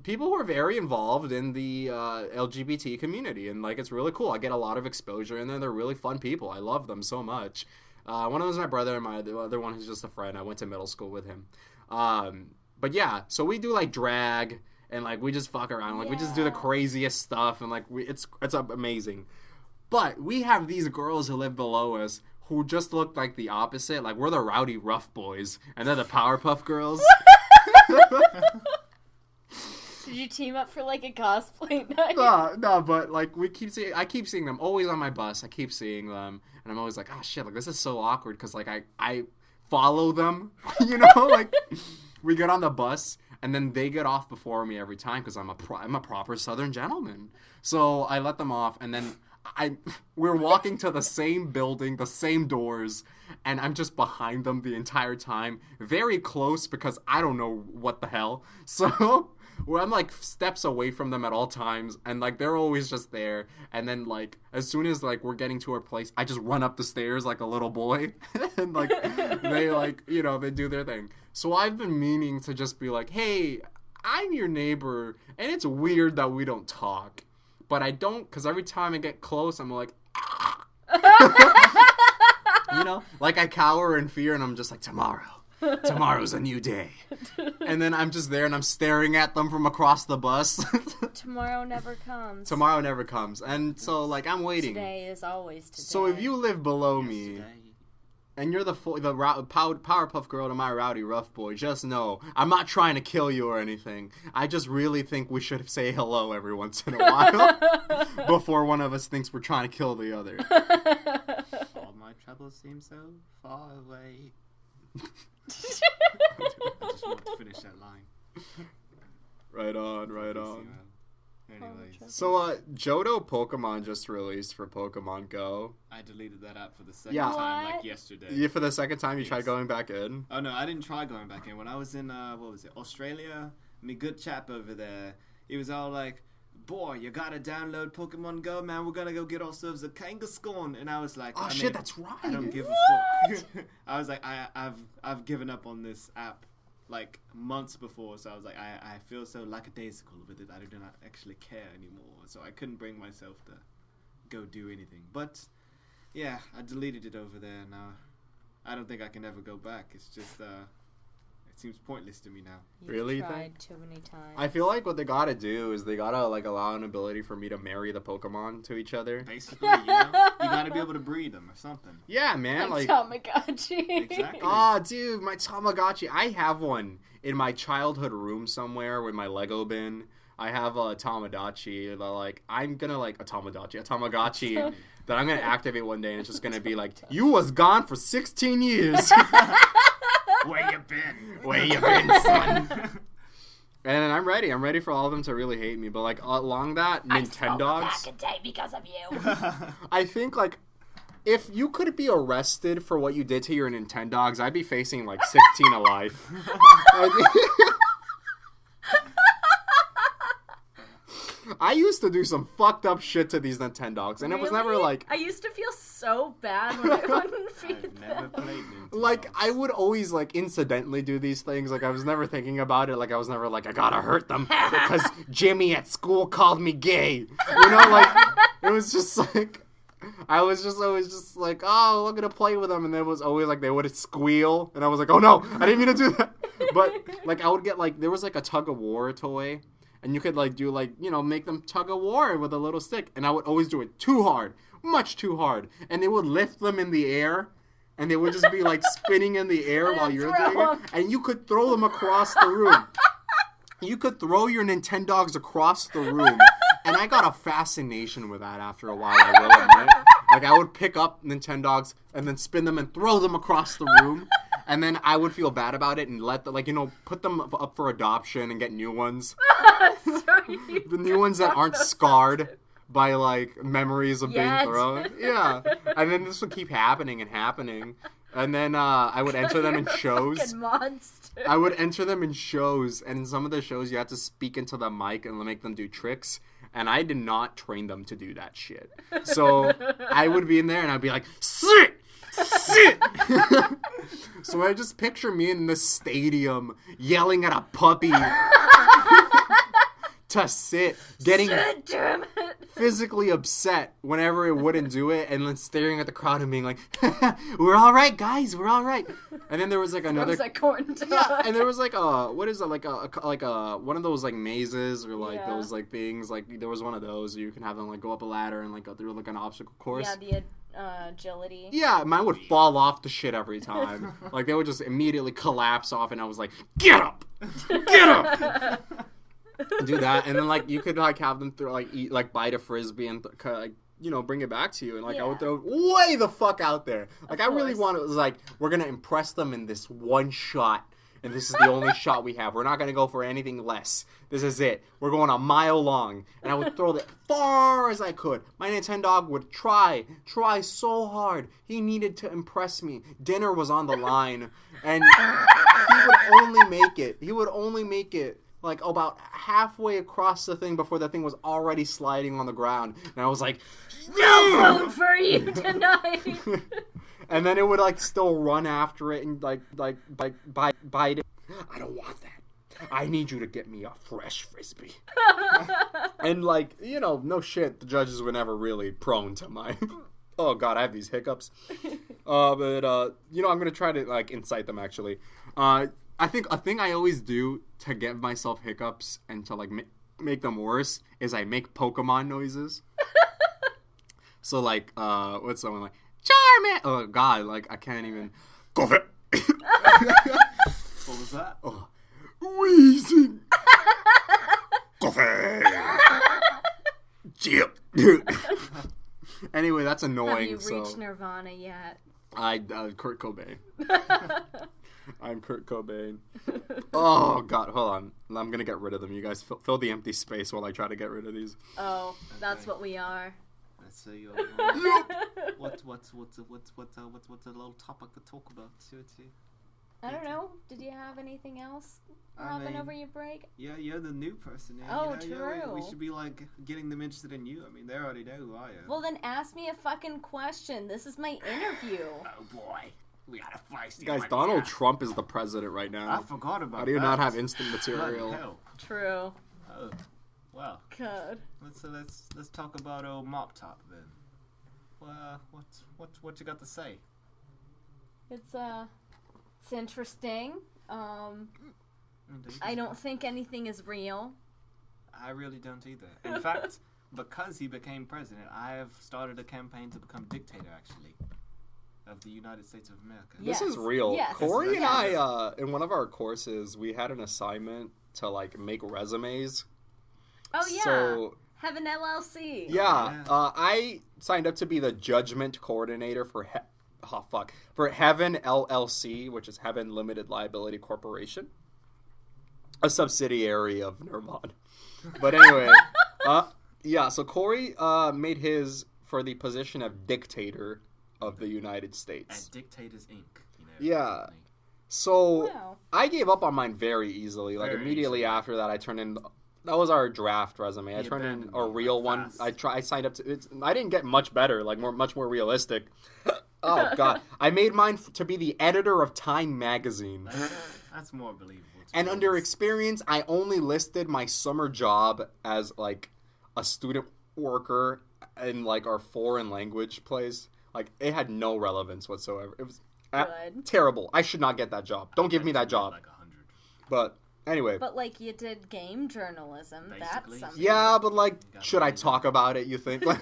people who are very involved in the LGBT community, and it's really cool. I get a lot of exposure, and they're really fun people. I love them so much. One of them is my brother, and the other one is just a friend. I went to middle school with him. But yeah, so we do drag, and we just fuck around. We just do the craziest stuff, and it's amazing. But we have these girls who live below us who just look like the opposite. We're the rowdy rough boys, and they're the Powerpuff Girls. Did you team up for a cosplay night? No, but I keep seeing them always on my bus. I keep seeing them, and I'm always like, "Oh shit, this is so awkward," because I follow them, we get on the bus, and then they get off before me every time because I'm a proper Southern gentleman. So I let them off, and then we're walking to the same building, the same doors, and I'm just behind them the entire time, very close because I don't know what the hell. So I'm steps away from them at all times, and they're always just there. And then as soon as we're getting to our place, I just run up the stairs like a little boy, and they they do their thing. So I've been meaning to just be like, "Hey, I'm your neighbor, and it's weird that we don't talk." But I don't, because every time I get close, I'm like, ah. I cower in fear, and I'm just like, tomorrow's a new day. And then I'm just there, and I'm staring at them from across the bus. Tomorrow never comes. Tomorrow never comes. And so, I'm waiting. Today is always today. So if you live below me, and you're the Powerpuff Girl to my rowdy rough boy, just know, I'm not trying to kill you or anything. I just really think we should say hello every once in a while before one of us thinks we're trying to kill the other. All my troubles seem so far away. I just want to finish that line. Right on. Anyways, So, Johto Pokemon just released for Pokemon Go. I deleted that app for the second Yeah. time What? yesterday. Yeah, for the second time you tried going back in? Oh no, I didn't try going back in. When I was in Australia, me good chap over there, he was all like, "Boy, you gotta download Pokemon Go, man. We're gonna go get ourselves a Kangaskhan." And I was like, Oh shit, that's right. I don't give a fuck. I was like, I've given up on this app months before, so I was like, I feel so lackadaisical with it. I do not actually care anymore, so I couldn't bring myself to go do anything. But yeah, I deleted it over there now. I don't think I can ever go back. It's just seems pointless to me now. You've Really, you tried think? too many times. I feel like what they gotta do is they gotta like allow an ability for me to marry the Pokemon to each other. Basically, you gotta be able to breed them or something. Yeah, man. Like, Tamagotchi. Exactly. oh, dude, my Tamagotchi. I have one in my childhood room somewhere with my Lego bin. I have a Tamagotchi that, like, I'm gonna, like, a Tamagotchi that I'm gonna activate one day, and it's just gonna be like, you was gone for 16 years. Where you been? Where you been, son? And I'm ready. I'm ready for all of them to really hate me. But, like, along that, Nintendogs, a day because of you. I think, like, if you could be arrested for what you did to your Nintendogs, I'd be facing, like, 16 to life. I used to do some fucked up shit to these Nintendogs, and it was never Really? like... I used to feel so bad when I couldn't feed I've never them. played Nintendogs. Like, I would always, like, incidentally do these things. Like, I was never thinking about it. Like, I was never like, I gotta hurt them because Jimmy at school called me gay. You know, like, it was just like... I was just always just like, oh, I'm gonna play with them. And it was always like, they would squeal. And I was like, oh no, I didn't mean to do that. But, like, I would get, like, there was, like, a tug-of-war toy. And you could, like, do, like, you know, make them tug of war with a little stick. And I would always do it too hard. Much too hard. And they would lift them in the air. And they would just be, like, spinning in the air while you're doing it. And you could throw them across the room. You could throw your Nintendogs across the room. And I got a fascination with that after a while, I will admit. Like, I would pick up Nintendogs and then spin them and throw them across the room. And then I would feel bad about it and let the, like, you know, put them up for adoption and get new ones. Sorry. The new ones that aren't scarred by, like, memories of being Yes. thrown. Yeah. And then this would keep happening and happening. And then I would enter them in shows. Fucking monster. I would enter them in shows. And in some of the shows, you had to speak into the mic and make them do tricks. And I did not train them to do that shit. So I would be in there and I'd be like, sit! Sit! So I just picture me in the stadium yelling at a puppy to sit, getting Damn it. physically upset whenever it wouldn't do it, and then staring at the crowd and being like, we're all right, guys, we're all right. And then there was like another... Throws that corn dog. Yeah, and there was like what is it, like a one of those like mazes or like Yeah. those like things, like there was one of those you can have them like go up a ladder and like go through like an obstacle course. Yeah, the agility. Yeah, mine would fall off the shit every time. Like, they would just immediately collapse off, and I was like, get up! Get up! Do that, and then, like, you could, like, have them throw, like, eat, like, bite a Frisbee and, like, you know, bring it back to you, and, like, I would Yeah. throw way the fuck out there. Like, I really course. wanted, it was like, we're gonna impress them in this one shot, and this is the only shot we have. We're not gonna go for anything less. This is it. We're going a mile long, and I would throw it far as I could. My Nintendog would try so hard. He needed to impress me. Dinner was on the line, and he would only make it like about halfway across the thing before the thing was already sliding on the ground, and I was like, No food for you tonight. and then it would like still run after it and like bite it. I don't want that. I need you to get me a fresh Frisbee. And like, you know, no shit, the judges were never really prone to my oh god, I have these hiccups. But you know, I'm gonna try to like incite them actually. I think a thing I always do to give myself hiccups and to like make them worse is I make Pokemon noises. So like, what's someone like Charmander? Oh god, like I can't even go for it. What was that? Oh, wheezing. Coffee. Chip. Anyway, that's annoying. Have you reached So Nirvana yet? Kurt Cobain. I'm Kurt Cobain. Oh god, hold on. I'm gonna get rid of them. You guys fill the empty space while I try to get rid of these. Oh, that's Okay. what we are. Let's see. What's a little topic to talk about? Seriously. I don't know. Did you have anything else I happen mean, over your break? Yeah, you're the new person here. Oh, you know, yeah, we true. should be like getting them interested in you. I mean, they already know who I am. Well, then ask me a fucking question. This is my interview. Oh boy, we got a feisty Guys, one Donald here. Trump is the president right I now. forgot about How do you that. not have instant Bloody material? hell. True. Oh, well. God. Let's talk about old Mop Top then. Well, what you got to say? It's interesting. I don't think anything is real. I really don't either. In fact, because he became president, I have started a campaign to become dictator, actually, of the United States of America. This Yes. is real. Yes. Corey and Yes. I, in one of our courses, we had an assignment to like make resumes. Oh yeah. So Have an LLC. yeah, Yeah. I signed up to be the judgment coordinator for Heaven LLC, which is Heaven Limited Liability Corporation, a subsidiary of Nirvana. But anyway, yeah. So Corey made his for the position of dictator of the United States. At Dictators Inc. You know, Yeah. company. So Wow. I gave up on mine very easily. Like Very immediately easily. after that, I turned in. That was our draft resume. I He turned in abandoned a me, real like, one. fast. I signed up to. I didn't get much better. Like much more realistic. Oh God! I made mine to be the editor of Time magazine. That's more believable. to And be under honest. experience, I only listed my summer job as like a student worker in like our foreign language place. Like it had no relevance whatsoever. It was Good. terrible. I should not get that job. Don't give me that job. Like 100. But anyway, But like you did game journalism. Basically. That's something. yeah, but like, got should I money. talk about it? You think? Like,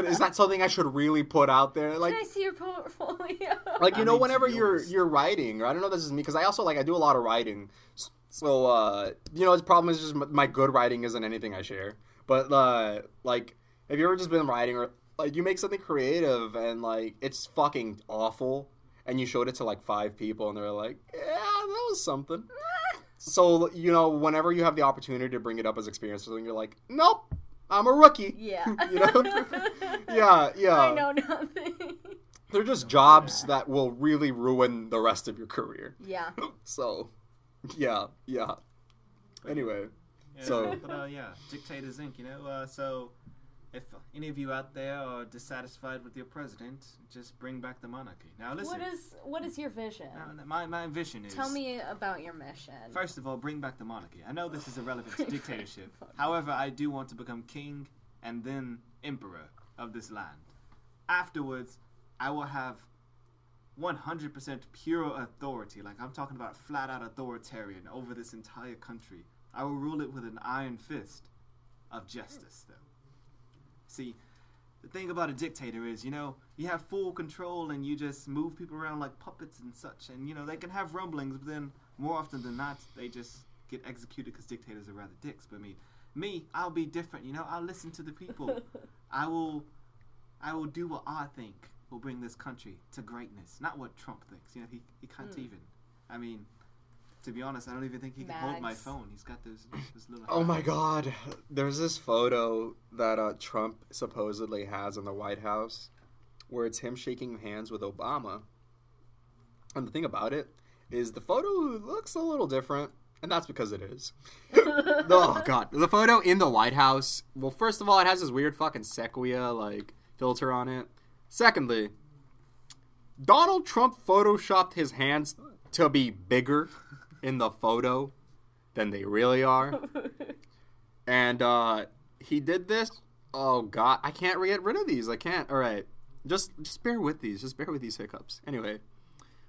is that something I should really put out there? Like, Can I see your portfolio? like you I know, mean, to whenever be you're honest. writing, or I don't know if this is me because I also like I do a lot of writing. So you know, the problem is just my good writing isn't anything I share. But like, have you ever just been writing or like you make something creative and like it's fucking awful, and you showed it to like 5 people and they're like, yeah, that was something. So, you know, whenever you have the opportunity to bring it up as experience, so you're like, nope, I'm a rookie. Yeah. You know? Yeah. I know nothing. They're just jobs that will really ruin the rest of your career. Yeah. So, yeah. Anyway, Yeah, So- but yeah, Dictators Inc. You know, so if any of you out there are dissatisfied with your president, just bring back the monarchy. Now listen, What is your vision? my vision is. Tell me about your mission. First of all, bring back the monarchy. I know this is irrelevant to dictatorship. However, I do want to become king and then emperor of this land. Afterwards, I will have 100% pure authority. Like, I'm talking about flat out authoritarian over this entire country. I will rule it with an iron fist of justice, though. See, the thing about a dictator is, you know, you have full control and you just move people around like puppets and such. And, you know, they can have rumblings, but then more often than not, they just get executed because dictators are rather dicks. But me, I'll be different, you know? I'll listen to the people. I will do what I think will bring this country to greatness. Not what Trump thinks. You know, he can't even. I mean, to be honest, I don't even think he can hold my Mags. phone. He's got those little... oh my God, there's this photo that Trump supposedly has in the White House where it's him shaking hands with Obama. And the thing about it is the photo looks a little different, and that's because it is. Oh God, the photo in the White House. Well, first of all, it has this weird fucking sepia like filter on it. Secondly, Donald Trump photoshopped his hands to be bigger in the photo than they really are. And he did this. Oh God, I can't get rid of these. I can't. All right, just bear with these. Just bear with these hiccups. Anyway,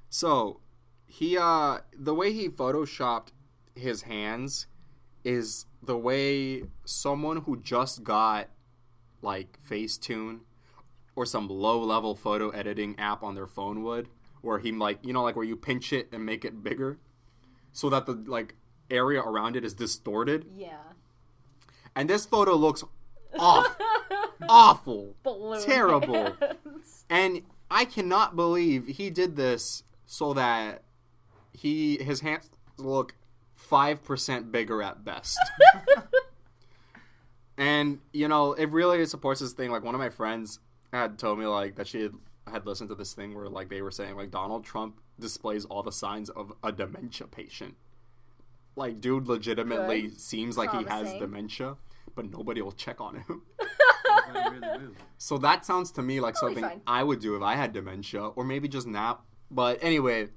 so he the way he photoshopped his hands is the way someone who just got like Facetune or some low-level photo editing app on their phone would, where he like, you know, like where you pinch it and make it bigger so that the like area around it is distorted. Yeah. And this photo looks awful, Balloon terrible. hands. And I cannot believe he did this so that his hands look 5% bigger at best. And, you know, it really supports this thing. Like, one of my friends had told me, like, that she had listened to this thing where, like, they were saying, like, Donald Trump displays all the signs of a dementia patient. Like, dude legitimately Good. seems like he has Promising. dementia, but nobody will check on him. Nobody really will. So that sounds to me like Totally something fine. I would do if I had dementia, or maybe just nap. But anyway,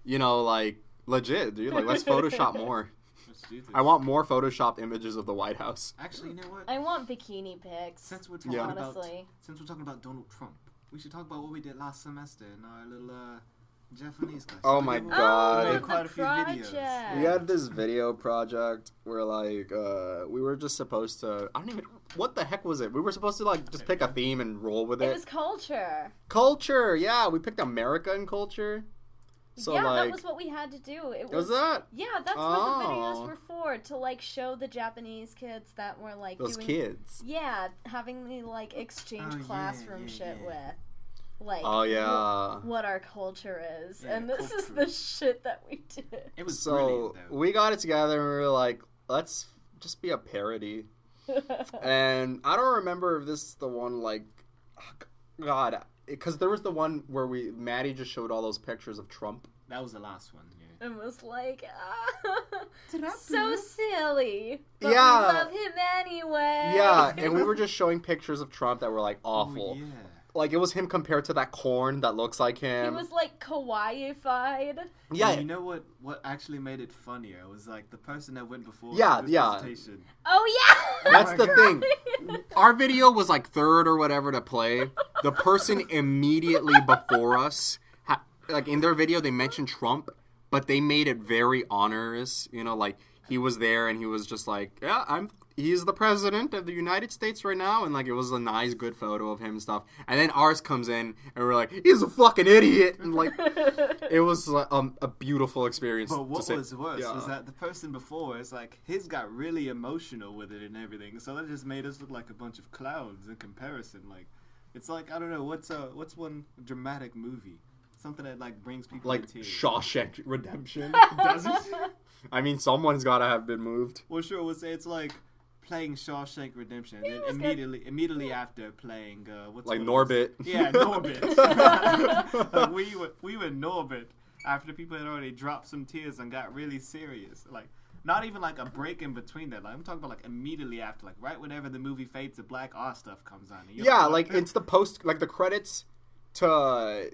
you know, like, legit, dude. Like, let's Photoshop more. Let's do this. I want more Photoshopped images of the White House. Actually, you know what? I want bikini pics. Since we're talking Yeah. about Honestly. Donald Trump, we should talk about what we did last semester in our little Japanese guys. Oh my We God. made the quite a few videos. project. We had this video project where like we were just supposed to what the heck was it? We were supposed to like just pick a theme and roll with It it. was culture. Culture, yeah, we picked America and culture. So yeah, like that was what we had to do. It was that Yeah, that's what the Oh. videos were for, to like show the Japanese kids that were like those doing kids? Yeah, having the like exchange Oh, yeah, classroom yeah, shit yeah. with like Oh yeah. what our culture is. Yeah, and this is culture. the shit that we did. It was So brilliant, though. we got it together and we were like, let's just be a parody. And I don't remember if this is the one like, God, because there was the one where Maddie just showed all those pictures of Trump. That was the last one, yeah. And was like, Trump. so silly. But Yeah. we love him anyway. Yeah, and we were just showing pictures of Trump that were like awful. Oh, yeah. Like it was him compared to that corn that looks like He him. was like kawaii-fied. Yeah, And you know what actually made it funnier was like the person that went before Yeah, this yeah. presentation. Oh yeah. that's my the God. thing. Our video was like third or whatever to play. The person immediately before us, like in their video, they mentioned Trump, but they made it very onerous. You know, like he was there and he was just like, yeah, he's the president of the United States right now, and like it was a nice, good photo of him and stuff. And then ours comes in, and we're like, he's a fucking idiot, and like it was a beautiful experience. But what to say. was worse Yeah. was that the person before is like his got really emotional with it and everything, so that just made us look like a bunch of clowns in comparison. Like, it's like I don't know what's one dramatic movie, something that like brings people Like to tears. Shawshank Redemption. Does it? I mean, someone's gotta have been moved. Well, sure. We'll say it's like playing Shawshank Redemption, and Yeah, then it was immediately after playing what's Like one of those- Norbit. Yeah, Norbit. Like, we were Norbit after people had already dropped some tears and got really serious. Like not even like a break in between that. Like I'm talking about like immediately after, like right whenever the movie fades to black, our stuff comes on. And you're Yeah, like it's the post, like the credits to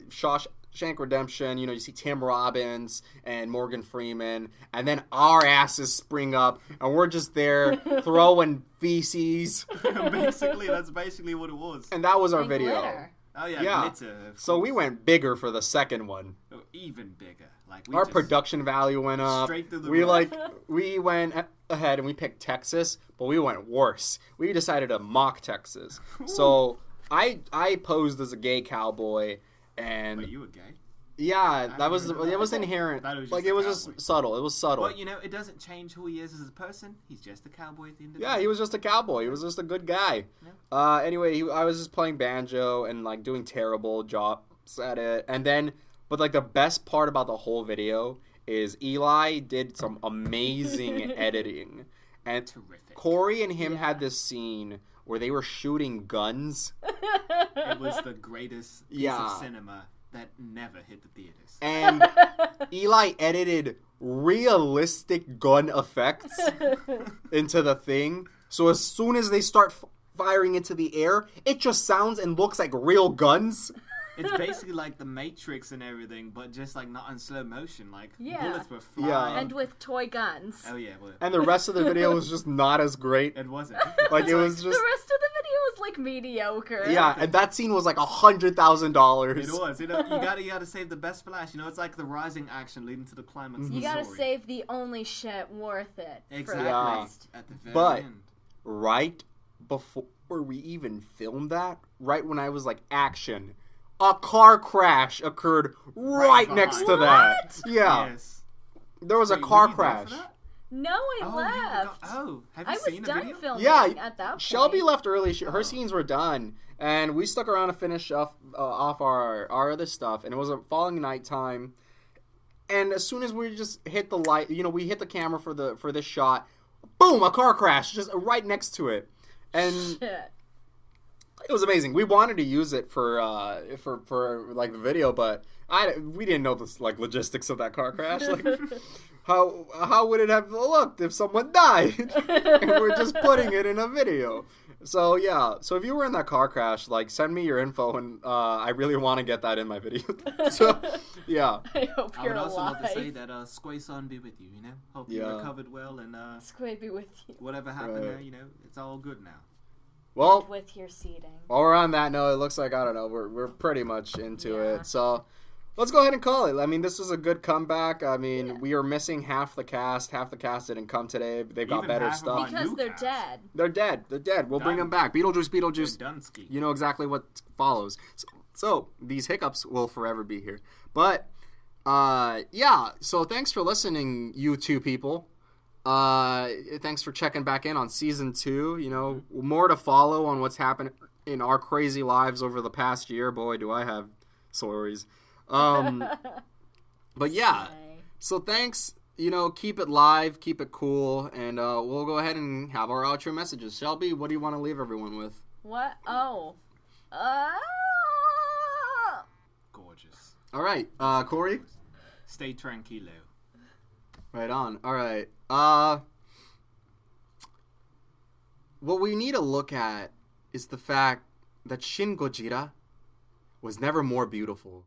Shawshank Redemption. You know, you see Tim Robbins and Morgan Freeman, and then our asses spring up, and we're just there throwing feces, basically that's basically what it was. and that was our And video. glitter. Oh yeah, Yeah. glitter. of So we course. went bigger for the second one. Oh, even bigger. Like we Our just- production value went up. Straight through the We roof. we went ahead and we picked Texas, but we went worse. We decided to mock Texas. So I posed as a gay cowboy, and Wait, you were gay? yeah, that never was heard of that. it was inherent. Thought it was Like just it a was cowboy. just subtle. It was subtle. Well, you know, it doesn't change who he is as a person. He's just a cowboy at the end of the Yeah, day. he was just a cowboy. He was just a good guy. Anyway, I was just playing banjo and like doing terrible jobs at it. And then, but like the best part about the whole video is Eli did some amazing editing. And Terrific. Corey and him Yeah. had this scene where they were shooting guns. It was the greatest piece Yeah. of cinema that never hit the theaters. And Eli edited realistic gun effects into the thing. So as soon as they start firing into the air, it just sounds and looks like real guns. It's basically like the Matrix and everything, but just like not in slow motion. Like Yeah. bullets were flying. Yeah. And with toy guns. Oh yeah, well, And the rest of the video was just not as great. it wasn't. Like It's it was The just rest of the video was like mediocre. yeah, and that scene was like $100,000. It was. You know, you gotta save the best for last. You know, it's like the rising action leading to the climax. Of You the gotta story. save the only shit worth it. Exactly. For Yeah. last. At the very But- end. Right before we even filmed that, right when I was like action, a car crash occurred right behind. next to that. What? Yeah, Yes. there was a Wait, car were you there for crash. that? No, I Oh, you left. got- oh, have I you was seen the done video? filming Yeah, at that point. Shelby left early. Her Oh. scenes were done, and we stuck around to finish off our other stuff. And it was a falling nighttime. And as soon as we just hit the light, you know, we hit the camera for this shot. Boom! A car crash just right next to it, and Shit. it was amazing. We wanted to use it for like the video, but we didn't know the like logistics of that car crash. Like, how would it have looked if someone died? And we're just putting it in a video. So yeah. So if you were in that car crash, like send me your info, and I really want to get that in my video. So yeah. I hope I you're would also alive. love to say that Squay-san be with you. You know, hope you Yeah. recovered well, and Squid be with you. whatever happened Right. there, you know, it's all good now. Well, With your seating. while we're on that note, it looks like I don't know. We're pretty much into Yeah. it. So let's go ahead and call it. I mean, this was a good comeback. I mean, we are missing half the cast. Half the cast didn't come today. They've got Even better half of stuff. our Because new they're cast. dead. They're dead. They're dead. We'll bring them Done. back. Beetlejuice. Dunsky. You know exactly what follows. So these hiccups will forever be here. But yeah. So thanks for listening, you two people. Thanks for checking back in on season 2. You know, more to follow on what's happened in our crazy lives over the past year. Boy, do I have stories. But yeah. So thanks. You know, keep it live, keep it cool, and we'll go ahead and have our outro messages. Shelby, what do you want to leave everyone with? What? Oh. Gorgeous. All right, Corey? Stay tranquilo. Right on. All right. What we need to look at is the fact that Shin Gojira was never more beautiful.